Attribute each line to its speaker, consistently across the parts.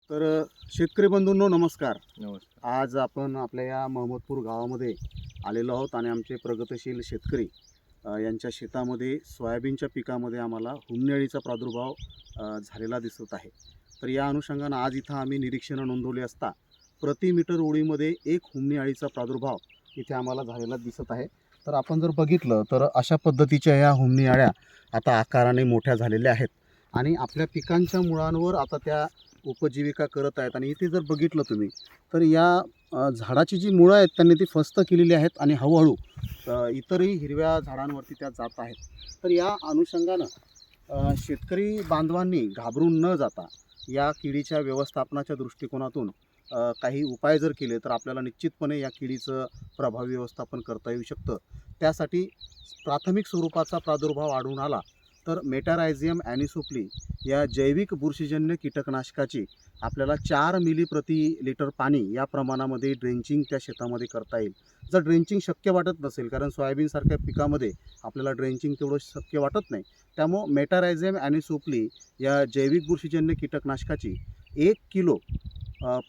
Speaker 1: शेतकरी बंधूंनो नमस्कार.
Speaker 2: नमस्कार.
Speaker 1: आज आपण आपल्या या महमदपूर गावामध्ये आलेलो आहोत आणि आमचे प्रगतशील शेतकरी यांच्या शेतामध्ये सोयाबीनच्या पिकामध्ये आम्हाला हुमणी अळीचा प्रादुर्भाव झालेला दिसत आहे. तर या अनुषंगानं आज इथं आम्ही निरीक्षणं नोंदवली असता प्रति मीटर ओळीमध्ये एक हुमणी अळीचा प्रादुर्भाव इथे आम्हाला झालेला दिसत आहे. तर आपण जर बघितलं तर अशा पद्धतीच्या या हुमणी अळ्या आता आकाराने मोठ्या झालेल्या आहेत आणि आपल्या पिकांच्या मुळांवर आता त्या उपजीविका करत आहेत. आणि इथे जर बघितलं तुम्ही तर या झाडाची जी मुळं आहेत त्यांनी ती फस्त केलेली आहेत आणि हळूहळू इतरही हिरव्या झाडांवरती त्या जात आहेत. तर या अनुषंगानं शेतकरी बांधवांनी घाबरून न जाता या किडीच्या व्यवस्थापनाच्या दृष्टिकोनातून काही उपाय जर केले तर आपल्याला निश्चितपणे या किडीचं प्रभावी व्यवस्थापन करता येऊ शकतं. त्यासाठी प्राथमिक स्वरूपाचा प्रादुर्भाव आढळून आला तर मेटारायझियम ॲनिसोप्ली या जैविक बुरशीजन्य कीटकनाशकाची आपल्याला 4 मिली प्रति लिटर पाणी या प्रमाणामध्ये ड्रेंचिंग त्या शेतामध्ये करता येईल. जर ड्रेंचिंग शक्य वाटत नसेल, कारण सोयाबीनसारख्या पिकामध्ये आपल्याला ड्रेंचिंग तेवढं शक्य वाटत नाही, त्यामुळं मेटारायझियम ॲनिसोप्ली या जैविक बुरशीजन्य कीटकनाशकाची 1 किलो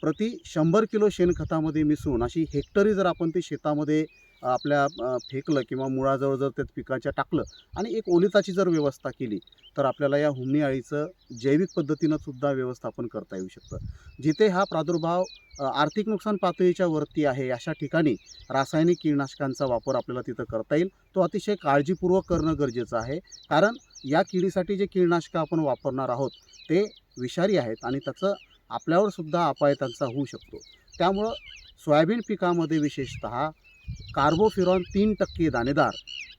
Speaker 1: प्रति 100 किलो शेणखतामध्ये मिसळून अशी हेक्टरी जर आपण ते शेतामध्ये आपल्या फेकलं किंवा मुळाजवळ जर त्या पिकाच्या टाकलं आणि एक ओलिताची जर व्यवस्था केली तर आपल्याला या हुमणी अळीचं जैविक पद्धतीनं सुद्धा व्यवस्थापन करता येऊ शकतं. जिथे हा प्रादुर्भाव आर्थिक नुकसान पातळीच्या वरती आहे अशा ठिकाणी रासायनिक कीटकनाशकांचा वापर आपल्याला तिथं करता येईल. तो अतिशय काळजीपूर्वक करणं गरजेचं आहे, कारण या किडीसाठी जे कीटकनाशकं आपण वापरणार आहोत ते विषारी आहेत आणि त्याचं आपल्यावर सुद्धा अपाय त्यांचा होऊ शकतो. त्यामुळं सोयाबीन पिकामध्ये विशेषतः कार्बोफ्युरॉन 3% दाणेदार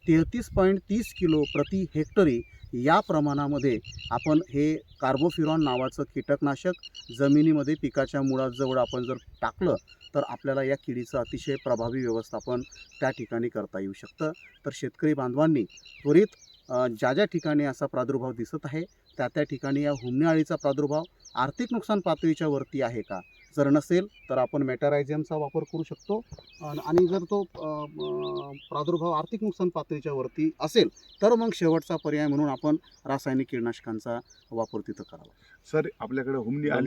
Speaker 1: 33.30 किलो प्रति हेक्टरी या प्रमाणामध्ये आपण हे कार्बोफ्युरॉन नावाचं कीटकनाशक जमिनीमध्ये पिकाच्या मुळाजवळ आपण जर टाकलं तर आपल्याला या किडीचं अतिशय प्रभावी व्यवस्थापन त्या ठिकाणी करता येऊ शकतं. तर शेतकरी बांधवांनी त्वरित ज्या ज्या ठिकाणी असा प्रादुर्भाव दिसत आहे त्या ठिकाणी या हुमणी अळीचा प्रादुर्भाव आर्थिक नुकसान पातळीच्या वरती आहे का, जर नसेल तर आपण मेटारायझियमचा वापर करू शकतो. आणि जर तो प्रादुर्भाव आर्थिक नुकसान पातळीच्या वरती असेल तर मग शेवटचा पर्याय म्हणून आपण रासायनिक कीटकनाशकांचा वापर तिथं करावा.
Speaker 2: सर, आपल्याकडे हुमणी आली